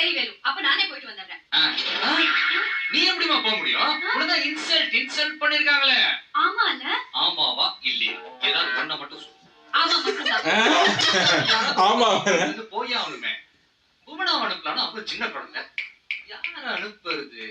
சரி வேலு, அப்ப நானே போயிட்டு வந்துடுறேன். நீ எப்படிமா போக முடியும்? உனக்கு இன்சல்ட் பண்ணிருக்காங்களே. ஆமால? ஆமாவா இல்லையா? ஏதாவது ஒண்ண மட்டும் சொல்லு. ஆமா மட்டும்தான். ஆமா இது போய் ஆகணுமே. புவனா அனுப்பலாம்னா அப்ப சின்ன குழந்தை. யார அனுப்புறது?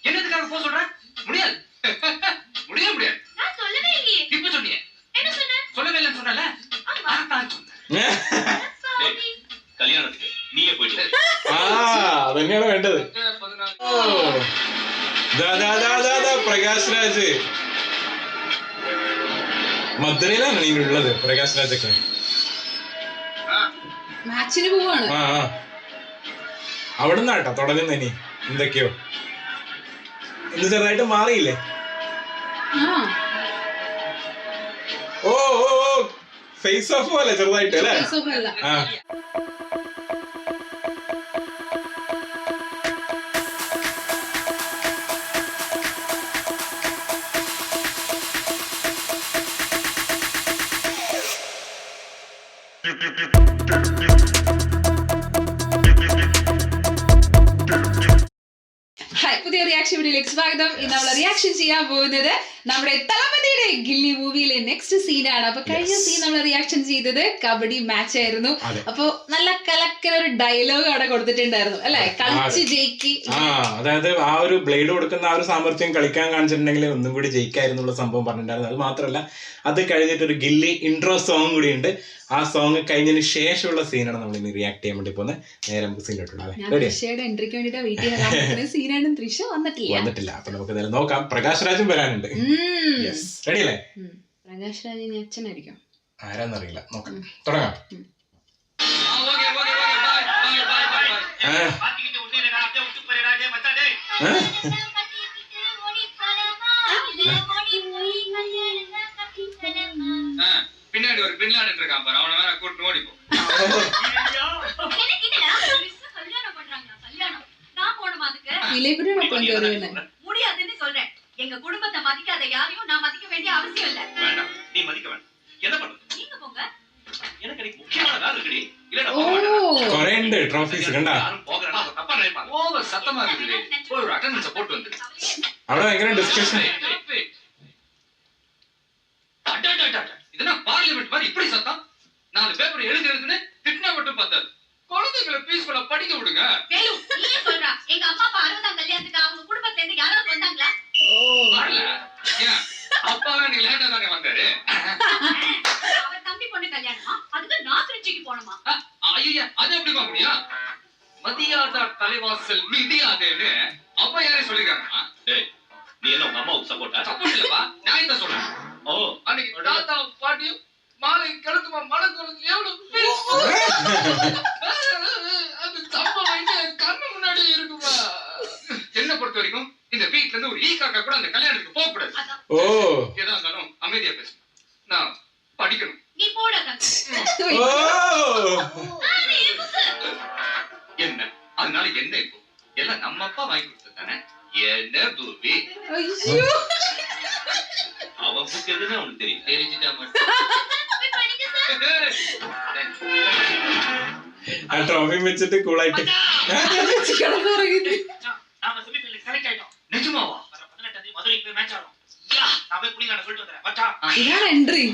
என்னதுக்காக போக சொல்ற? முடியாது. முடியாது. நான் சொல்லவே இல்லையே. இப்ப சொன்னீங்க. என்ன சொன்ன? சொல்லவே இல்லன்னு சொன்னல? நான் சொன்னேன். கல்யாணத்துக்கு நீயே போயிடு. അതന്നെയാണ് വേണ്ടത്. പ്രകാശ് രാജ് മധുരയിലാണ് നീ ഉള്ളത്. പ്രകാശ് രാജൊക്കെ മാച്ചിന് പോവാണ്. അവിടെ നിന്നാട്ടോ തുടങ്ങുന്ന. ഇനി എന്തൊക്കെയോ ഇന്ന് ചെറുതായിട്ട് മാറിയില്ലേ? ഓ ഓ ഫേസ് ഓഫ് പോലെ ചെറുതായിട്ട് അല്ലേ? ആ പുതിയ റിയാക്ഷൻ വീഡിയോയിലേക്ക് സ്വാഗതം. ഇന്ന് നമ്മൾ റിയാക്ഷൻ ചെയ്യാൻ പോകുന്നത് നമ്മുടെ തലപതിയുടെ ഗില്ലി മൂവിയിലെ നെക്സ്റ്റ് സീനാണ്. അപ്പൊ കഴിഞ്ഞ സീൻ നമ്മൾ റിയാക്ഷൻ ചെയ്തത് കബഡി മാച്ച് ആയിരുന്നു. അപ്പൊ നല്ല കലക്കൽ ഒരു ഡയലോഗ് അവിടെ കൊടുത്തിട്ടുണ്ടായിരുന്നു അല്ലെ? കളിച്ച് ജയിക്കി. അതായത് ആ ഒരു ബ്ലേഡ് കൊടുക്കുന്ന ആ ഒരു സാമർത്ഥ്യം കളിക്കാൻ കാണിച്ചിട്ടുണ്ടെങ്കിൽ ഒന്നും കൂടി ജയിക്കായിരുന്നുള്ള സംഭവം പറഞ്ഞിട്ടുണ്ടായിരുന്നു. അത് മാത്രമല്ല അത് കഴിഞ്ഞിട്ട് ഒരു ഗില്ലി ഇൻട്രോ സോങ് കൂടി ഉണ്ട്. ആ സോങ് കഴിഞ്ഞതിന് ശേഷമുള്ള സീനാണ് നമ്മൾ ഇനി റിയാക്ട് ചെയ്യാൻ വേണ്ടി പോകുന്നത്. നേരെ നമുക്ക് സീനിലോട്ടുള്ള എൻട്രിക്ക് വേണ്ടിട്ട് വെയിറ്റ് ചെയ്യാൻ സീനാണ്. തൃശ വന്നിട്ടില്ല. അപ്പൊ നമുക്ക് എന്തായാലും നോക്കാം. പ്രകാശ് രാജും വരാനുണ്ട്. റെഡി അല്ലേ? പ്രകാശ് രാജിന് അച്ഛനായിരിക്കും. ആരാന്നറിയില്ല. നോക്കാം, തുടങ്ങാം. பின்னாடி ஒரு பின்லாடன் இருக்கான் பாரு, அவன வேற கூட்டி ஓடி போ. கல்யாணம் பண்றாங்க. கல்யாணம் நான் போணுமா அதுக்கு? இலைபடி நான் கொண்டு வருவேன். முடியாதுன்னு சொல்றேன். எங்க குடும்பத்தை மதிக்காத யாரையும் நான் மதிக்க வேண்டிய அவசியம் இல்ல. வேண்டாம், நீ மதிக்க வேண்டாம். என்ன பண்றது? நீங்க போங்க. எனக்கு நீ முக்கியமான வேலை இருக்குடி. இல்ல நான் போக மாட்டேன். கொரேண்ட் டிராஃபிஸ் கண்டா யாரும் போகறனா தப்பா நினைப்பாங்க. ஓவர் சத்தமா இருக்குது. போய் ஒரு அட்டெண்டன்ஸ் போட்டு வந்து. அவளோ எங்கன டிஸ்கஷன். இதென்ன பார்லிமென்ட் மாதிரி இப்படி சத்தம்? நாலு பேப்பர் எழுதுறதுன்னு திட்டினா மட்டும் பத்தாது. குழந்தைகளை பீஸ்ஃபுல்லா படிக்க விடுங்க. வேலு, நீயே சொல்றா. எங்க அம்மா அப்பா 60ஆம் கல்யாணத்துக்கு அவங்க குடும்பத்துல இருந்து யாராவது வந்தாங்களா? வரல. ஏன் அப்பாவே நீ லேட்டா தானே வந்தாரு? அவர் தம்பி பொண்ணு கல்யாணமா? அதுக்கு நான் திருச்சிக்கு போணுமா? ஐயா, அது எப்படிமா முடியும்? மதியாதா தலைவாசல் மிதியாதேன்னு அப்பா யாரே சொல்லிருக்காங்க. டேய், நீ என்ன உங்க அம்மாவுக்கு சப்போர்ட்டா? சப்போர்ட் இல்லப்பா, நான் இத சொல்றேன். ஓ, அன்னைக்கு தாத்தா பாட்டியும் மாலை கழுத்துமா மனக்குறது எவ்வளவு அது சம்பவம் கண்ணு முன்னாடி இருக்குமா? என்ன பொறுத்த வரைக்கும் இந்த வீட்ல இருந்து ஒரு ஈ காக்கா கூட அந்த கல்யாணத்துக்கு போக கூடாது. ஓ, ஏதா இருந்தாலும் அமைதியா பேசு. நான் படிக்கணும். நீ போடா தம்பி. ஓ, என்ன அதனால என்ன இப்போ எல்லாம் நம்ம அப்பா வாங்கி கொடுத்தது தானே. என்ன பூவி ஐயோ, அவன் புக்கு எதுன்னு அவனுக்கு தெரியும். தெரிஞ்சுட்டா மட்டும் ആ ട്രോഫി വെച്ചിട്ട് കൂളായിട്ട് நாம செமிஃபைனல் செலக்ட் ஆயிட்டோம். நிஜமாவா? 18ஆம் தேதி மதுரைக்கு போய் மேட்ச் ஆடுறோம். யா, நான் போய் புடிங்கன சொல்லிட்டு வரேன். மச்சா, ഇതാണ് എൻട്രി.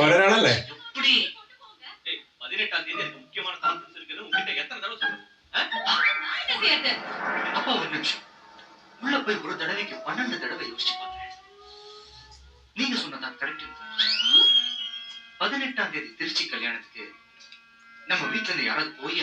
ഒരാളല്ലേ? எப்படி? ஏய், 18ஆம் தேதி எனக்கு முக்கியமான கான்ஃபரன்ஸ் இருக்குது. உன்கிட்ட எத்தனை தடவை சொல்றேன்? நான் என்ன செய்யறது? அப்பா ஒரு நிமிஷம். உள்ள போய் ஒரு தடவைக்கு 12 தடவை யோசிச்சு பாருங்க. நீங்க சொன்னதா கரெக்ட். 18ஆம் தேதி திருச்சி கல்யாணத்துக்கு நம்ம வீட்ல இருந்து யாராவது போய்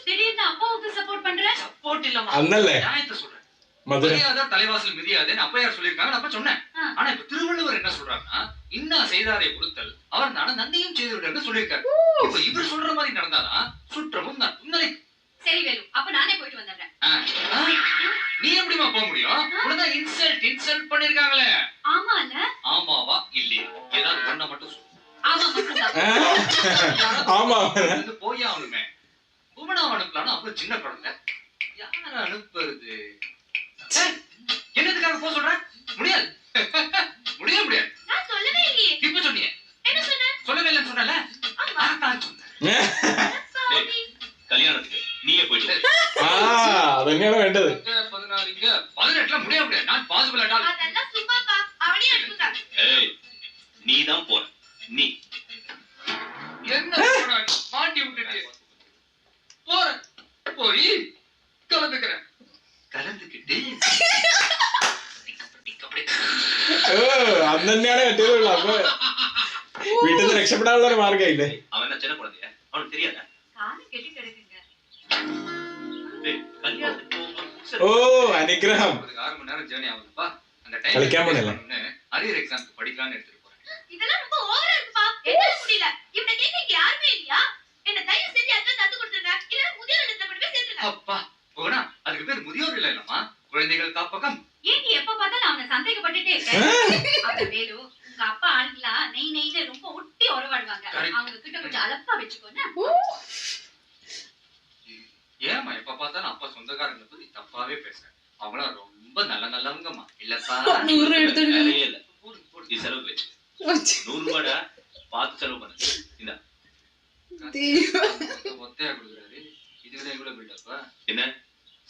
திடீர்னு அப்பாவுக்கு சப்போர்ட் பண்ற? சப்போர்ட் இல்லமா, அண்ணல்ல நியாயத்தை சொல்றேன். மதுரை மரியாதை தலைவாசல் மிதியாதேன்னு அப்பா யார் சொல்லிருக்காங்க, நான் அப்ப சொன்னேன். ஆனா இப்ப திருவள்ளுவர் என்ன சொல்றாருன்னா, இன்னா செய்தாரை பொறுத்தல் அவர் நான நன்மையும் செய்து விடுன்னு சொல்லியிருக்காரு. இப்ப இவர் சொல்ற மாதிரி நடந்தாதான் சுற்றமும் நான் துன்னலை. சரி வேலு, அப்ப நானே போயிட்டு வந்துடுறேன். நீ எப்படிமா போக முடியும்? உனதான் இன்சல்ட் பண்ணிருக்காங்களே. ஆமால? ஆமாவா இல்லையா? ஏதாவது ஒண்ண மட்டும் சொல்லு. ஆமா மட்டும்தான். ஆமா போய் ஆகணுமே. புவனா அனுப்பலாம்னா அப்ப சின்ன குழந்தை. யார அனுப்புறது? என்னதுக்காக போக சொல்ற? முடியாது. முடியாது. நான் சொல்லவே இல்லையே. இப்ப சொன்னீங்க. என்ன சொன்ன? சொல்லவே இல்லன்னு சொன்னல? நான் சொன்னேன். கேட்டால் அதெல்லாம் சும்மாப்பா அவனே எடுத்துட்டான் ஏய் நீ தான் போற நீ என்ன போடா, மாட்டி விட்டுட்டு போறேன் போய் கலந்துக்கிறேன் കലந்துക്കിട്ട് അന്ന് തന്നെയാണ് പറ്റിയതുള്ളൂ. അപ്പൊ വീട്ടിൽ നിന്ന് രക്ഷപ്പെടാനുള്ള ഒരു മാർഗമില്ലേ? அவன் என்ன சின்ன குழந்தையா அவனுக்கு தெரியாதா காலு கெட்டி கிடக்குங்க டேய் கல்யாணத்துக்கு போகும்போது ഓ അനുഗ്രഹം. 6 மணி நேரம் ஜேர்னி ஆகுதுப்பா. அந்த களிக்காம டைம் போனேல. அரியர் எக்ஸாம்க்கு படிக்கலாம்னு எடுத்துட்டு போறேன். இதெல்லாம் ரொம்ப ஓவரா இருக்குப்பா என்னால முடியல இவனை கேட்க இங்க யாருமே இல்லையா என்ன தயவு செஞ்சு அதான் தந்து கொடுத்துருங்க இல்ல முதியோர் இல்லத்துல கொண்டு போய் சேர்த்துருங்க அப்பா போனா அதுக்கு பேர் முதியோர் இல்ல இல்லம்மா, குழந்தைகள் காப்பகம். ஏன்டி எப்ப பார்த்தாலும் அவனை சந்தேகப்பட்டுட்டே இருக்க அப்ப வேலு உங்க அப்பா ஆளுங்களா நெய் நெய்னு ரொம்ப ஒட்டி உறவாடுவாங்க Correct. அவங்க கிட்ட கொஞ்சம் அலப்பா வச்சுக்கோன்னு ஏமா எப்ப பார்த்தாலும் அப்பா சொந்தக்காரங்களை பத்தி தப்பாவே பேசுறேன். அவங்களாம் ரொம்ப நல்லவங்கம்மா. இல்லப்பா 100 எடுத்துட்டு வேலையே இல்ல நீ செலவு வச்சு 100 ரூபாடா பார்த்து செலவு பண்ணு இந்த ஒத்தையா கொடுக்குறாரு. இதுல எவ்வளவு பில்டப்பா? என்ன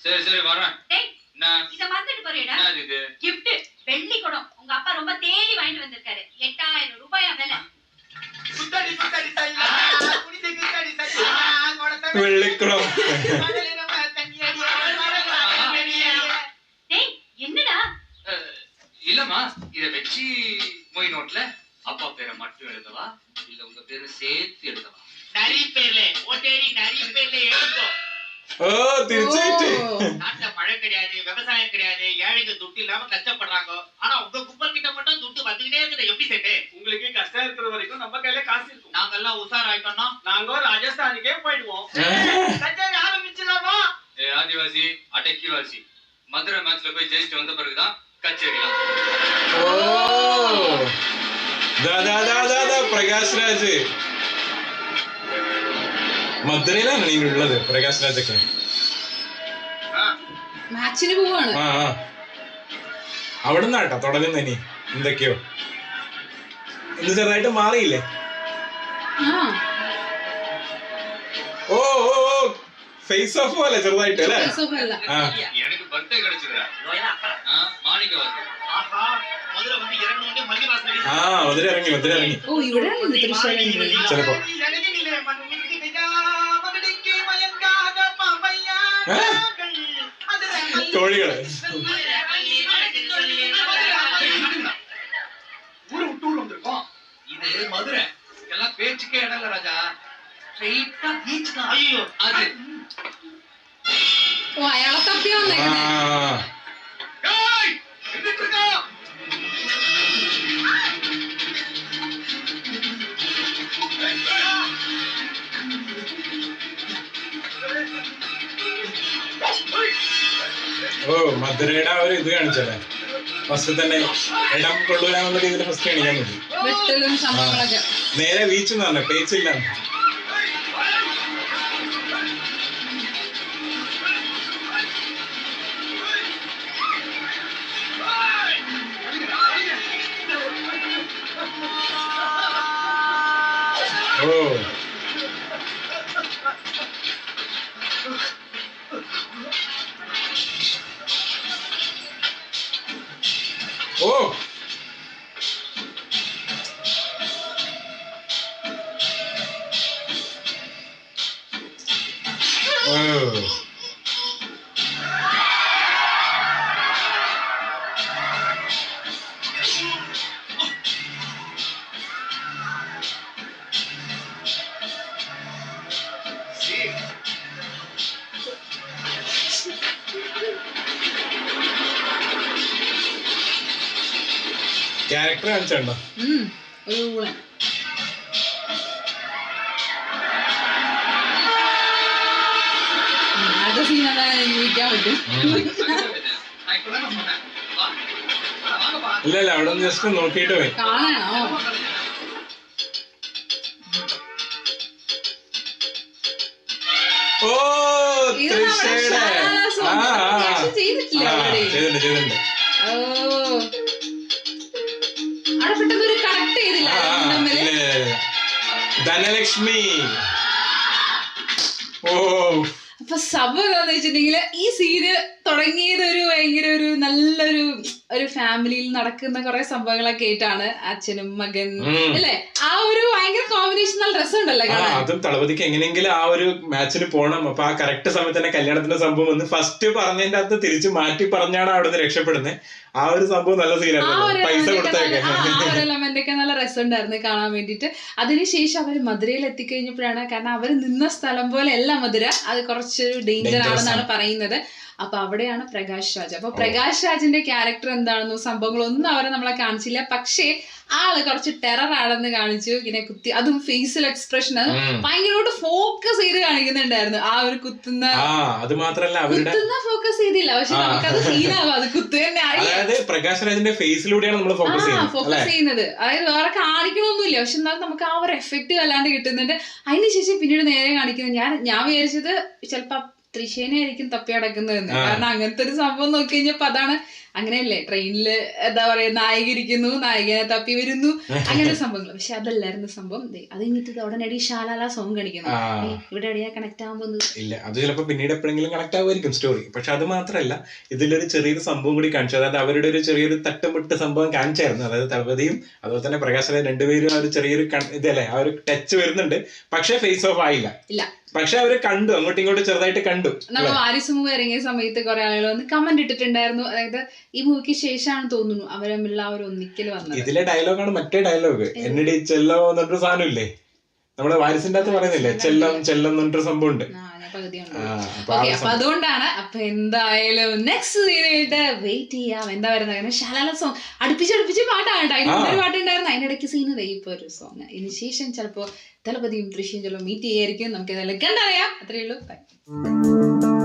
சரி சரி வரேன். டேய் என்ன இத மறந்துட்டு போறியடா என்ன இது? gift வெள்ளி குடம் உங்க அப்பா ரொம்ப தேடி வாங்கிட்டு வந்திருக்காரு 8000 ரூபாயா விலை വെള്ളിക്കുളം. டேய் என்னடா இல்லம்மா இத வச்சு மொய் நோட்ல அப்பா பேரை மட்டும் எழுதவா இல்ல உங்க பேரை சேர்த்து எழுதவா? நிறைய பேர்ல ஓட்டேரி நிறைய பேர்ல எழுதும் ഓ തീർച്ചയായിട്ടും. நாட்டுல மழை கிடையாது விவசாயம் கிடையாது ஏழைங்க துட்டு இல்லாம கஷ்டப்படுறாங்க ஆனா உங்க கும்பல் கிட்ட மட்டும் துட்டு வந்துகிட்டே இருக்குது எப்படி செட்டு உங்களுக்கு கஷ்டம் இருக்கிற வரைக்கும் நம்ம கையில காசு இருக்கும். நாங்க எல்லாம் உசார் ஆயிட்டோம்னா நாங்க ராஜஸ்தானுக்கே போயிடுவோம். கச்சேரி ஆரம்பிச்சிடலாமா? ஏ ஆதிவாசி அடக்கிவாசி மதுரை மேட்ச்ல போய் ஜெயிச்சுட்டு வந்த பிறகுதான் கச்சேரிலாம். ഓ ദാ പ്രകാശ് രാജ്. മധുരയിലാണ് നീ ഉള്ളത് പ്രകാശ് രാജൊക്കെ. മാച്ചിന് പോവാണ്. ആ അവിടെ നിന്നാട്ടോ തുടങ്ങുന്ന ഇനി എന്തൊക്കെയോ ഇന്ന് ചെറുതായിട്ട് മാറിയില്ലേ? ആ ഓ ഓ ഓ ഫേസ് ഓഫ് പോലെ ചെറുതായിട്ട് അല്ലേ? സുഖമല്ല. ആ எனக்கு பர்த்டே கிடைச்சதுடா. மாணிக்கவாசல். ஆஹா மதுரை வந்து இறங்கணும்னே மல்லிவாசல் ആ മധുര ഇറങ്ങി. ഓ ഇവിടെ തൃശ്ശൂർ ചിലപ്പോ കോഴികള്. ஊரை விட்டு ஊர் வந்திருக்கோம். இது மதுரை. எல்லாம் பேச்சுக்கே இடம் இல்ல ராஜா. ஸ்ட்ரைட்டா பீச் தான். ஐயோ அது ഓ അയാളെ തപ്പി ആ വന്നേക്കണേ. ஏய் எந்திரிச்சு இருக்கா? ഓ മധുരയുടെ ആ ഒരു ഇത് കാണിച്ചല്ലേ ഫസ്റ്റ് തന്നെ ഇടം കൊള്ളൂലെന്നുള്ള രീതിയിൽ ഫസ്റ്റ് കാണിക്കാൻ പറ്റും. വെട്ടലും സംഭവങ്ങളൊക്കെ. നേരെ ബീച്ച് എന്ന് പറഞ്ഞു പേച്ചില്ല. ഓ ഓ ഓ ക്യാരക്ടർ കാണിച്ചോ? ഒരു ഊളൻ. അടുത്ത സീൻ അതാണ് എനിക്ക് വിളിക്കാൻ പറ്റും. நான் இப்ப தான் சொன்னேன். வா. வாங்கப்பா. ഇല്ല അവിടെ ഒന്ന് ജസ്റ്റ് നോക്കിയിട്ട് പോയി. കാണാനോ? ഓ ഇത് നമ്മുടെ തൃശ്ശയുടെ ഷാനാ സോങ്. reaction ചെയ്തിട്ടില്ലേ already? ചെയ്തിട്ടുണ്ട്. ഓ അവിടെ പെട്ടെന്ന് ഒരു കണക്ട് ചെയ്തില്ല തമ്മില്. ധനലക്ഷ്മി. ഓ അപ്പൊ സംഭവം എന്താന്ന് വെച്ചിട്ടുണ്ടെങ്കിൽ ഈ സീന് തുടങ്ങിയത് ഒരു ഭയങ്കര ഒരു നല്ലൊരു ഒരു ഫാമിലിയിൽ നടക്കുന്ന കുറെ സംഭവങ്ങളൊക്കെ ആയിട്ടാണ്, അച്ഛനും മകൻ അല്ലെ, ആ ഒരു ഭയങ്കര കോമ്പിനേഷൻ നല്ല രസമുണ്ടല്ലോ കാണാൻ. അതും തളപതിക്ക് എങ്ങനെയെങ്കിലും ആ ഒരു മാച്ചിന് പോകണം. അപ്പൊ ആ കറക്റ്റ് സമയത്ത് തന്നെ കല്യാണത്തിന്റെ സംഭവം വന്ന് ഫസ്റ്റ് പറഞ്ഞതിന്റെ അകത്ത് തിരിച്ച് മാറ്റി പറഞ്ഞാണ് അവിടെ നിന്ന് രക്ഷപ്പെടുന്നത്. ആ ഒരു സംഭവം നല്ല സീനായിരുന്നു. പൈസ കൊടുത്തേക്കെ എലമെന്റ് ഒക്കെ നല്ല രസമുണ്ടായിരുന്നു കാണാൻ വേണ്ടിട്ട്. അതിനുശേഷം അവര് മധുരയിൽ എത്തിക്കഴിഞ്ഞപ്പോഴാണ്, കാരണം അവര് നിന്ന സ്ഥലം പോലെ അല്ല മധുര, അത് കുറച്ചൊരു ഡേഞ്ചർ ആണെന്നാണ് പറയുന്നത്. അപ്പൊ അവിടെയാണ് പ്രകാശ് രാജ്. അപ്പൊ പ്രകാശ് രാജിന്റെ ക്യാരക്ടർ എന്താണെന്നോ സംഭവങ്ങളൊന്നും അവരെ നമ്മളെ കാണിച്ചില്ല. പക്ഷേ ആള് കുറച്ച് ടെറർ ആണെന്ന് കാണിച്ചു. ഇങ്ങനെ കുത്തി, അതും ഫേസിൽ എക്സ്പ്രഷൻ ഭയങ്കരമായിട്ട് ഫോക്കസ് ചെയ്ത് കാണിക്കുന്നുണ്ടായിരുന്നു. ആ ഒരു കുത്തുന്ന, അത് മാത്രല്ല കുത്തുന്ന ഫോക്കസ് ചെയ്തില്ല, പക്ഷെ നമുക്കത് സീനാവും, അത് കുത്തു തന്നെ. അതായത് പ്രകാശ് രാജിന്റെ ഫേസിലൂടെയാണ് നമ്മൾ ഫോക്കസ് ചെയ്യുന്നത്. അതായത് വേറെ കാണിക്കണമൊന്നുമില്ല, പക്ഷെ എന്നാലും നമുക്ക് ആ ഒരു എഫക്റ്റ് വല്ലാണ്ട് കിട്ടുന്നുണ്ട്. അതിനുശേഷം പിന്നീട് നേരെ കാണിക്കുന്നത്, ഞാൻ വിചാരിച്ചത് ചിലപ്പോ തൃശ്ശേനെ ആയിരിക്കും തപ്പി അടക്കുന്നതെന്ന്. കാരണം അങ്ങനത്തെ ഒരു സംഭവം നോക്കി കഴിഞ്ഞപ്പോ അതാണ്. അങ്ങനെയല്ലേ ട്രെയിനില് എന്താ പറയാ, നായിക ഇരിക്കുന്നു, നായികനെ തപ്പി വരുന്നു, അങ്ങനെ സംഭവങ്ങൾ. പക്ഷെ അതല്ലായിരുന്നു സംഭവം. അത് കഴിഞ്ഞിട്ട് ഉടനടി ഷാലാല സോങ് കാണിക്കുന്നു. ഇവിടെ എവിടെയാ കണക്ട് ആവാൻ പോകുന്നത് ഇല്ല. അത് ചിലപ്പോ പിന്നീട് എപ്പോഴെങ്കിലും കണക്ട് ആവുമായിരിക്കും സ്റ്റോറി. പക്ഷെ അത് മാത്രല്ല, ഇതിലൊരു ചെറിയൊരു സംഭവം കൂടി കാണിച്ചു. അതായത് അവരുടെ ഒരു ചെറിയൊരു തട്ടുമുട്ട് സംഭവം കാണിച്ചായിരുന്നു. അതായത് തളപതിയും അതുപോലെ തന്നെ പ്രകാശ് രാജ് രണ്ടുപേരും ആ ഒരു ചെറിയൊരു ഇതല്ലേ, ആ ഒരു ടച്ച് വരുന്നുണ്ട്. പക്ഷെ ഫേസ് ഓഫ് ആയില്ല. പക്ഷെ അവര് കണ്ടു, അങ്ങോട്ടും ഇങ്ങോട്ടും ചെറുതായിട്ട് കണ്ടു. നമ്മൾ വാരിസ് മൂവി ഇറങ്ങിയ സമയത്ത് കുറെ ആളുകൾ വന്ന് കമന്റ് ഇട്ടിട്ടുണ്ടായിരുന്നു. അതായത് ഈ മൂവിക്ക് ശേഷമാണ് തോന്നുന്നു അവർ തമ്മിലുള്ള ആ ഒരു ഒന്നിക്കൽ വന്നത്. ഇതിലെ ഡയലോഗാണ് മറ്റേ ഡയലോഗ്, എന്നടി ചെല്ലോ എന്നൊരു സാധനം ഇല്ലേ, നമ്മളെ വാരിസിന്റെ അകത്ത് പറയുന്നില്ലേ, ചെല്ലം ചെല്ലം എന്നൊരു സംഭവം ഉണ്ട്. അപ്പൊ അതുകൊണ്ടാണ്. അപ്പൊ എന്തായാലും നെക്സ്റ്റ് സീനായിട്ട് വെയിറ്റ് ചെയ്യാം. എന്താ പറയുന്നത്, ശാലാല സോങ് അടുപ്പിച്ച് പാട്ടാണ്. അതിനൊരു പാട്ടുണ്ടായിരുന്നു, അതിനിടയ്ക്ക് സീന് ഇപ്പൊ ഒരു സോങ്. ഇതിന് ശേഷം ചിലപ്പോ തളപതിയും തൃശ്ശിയും ചിലപ്പോൾ മീറ്റ് ചെയ്യായിരിക്കും. നമുക്ക് ഇതെല്ലാം കണ്ടറിയാം. അത്രയേ ഉള്ളൂ. ബൈ.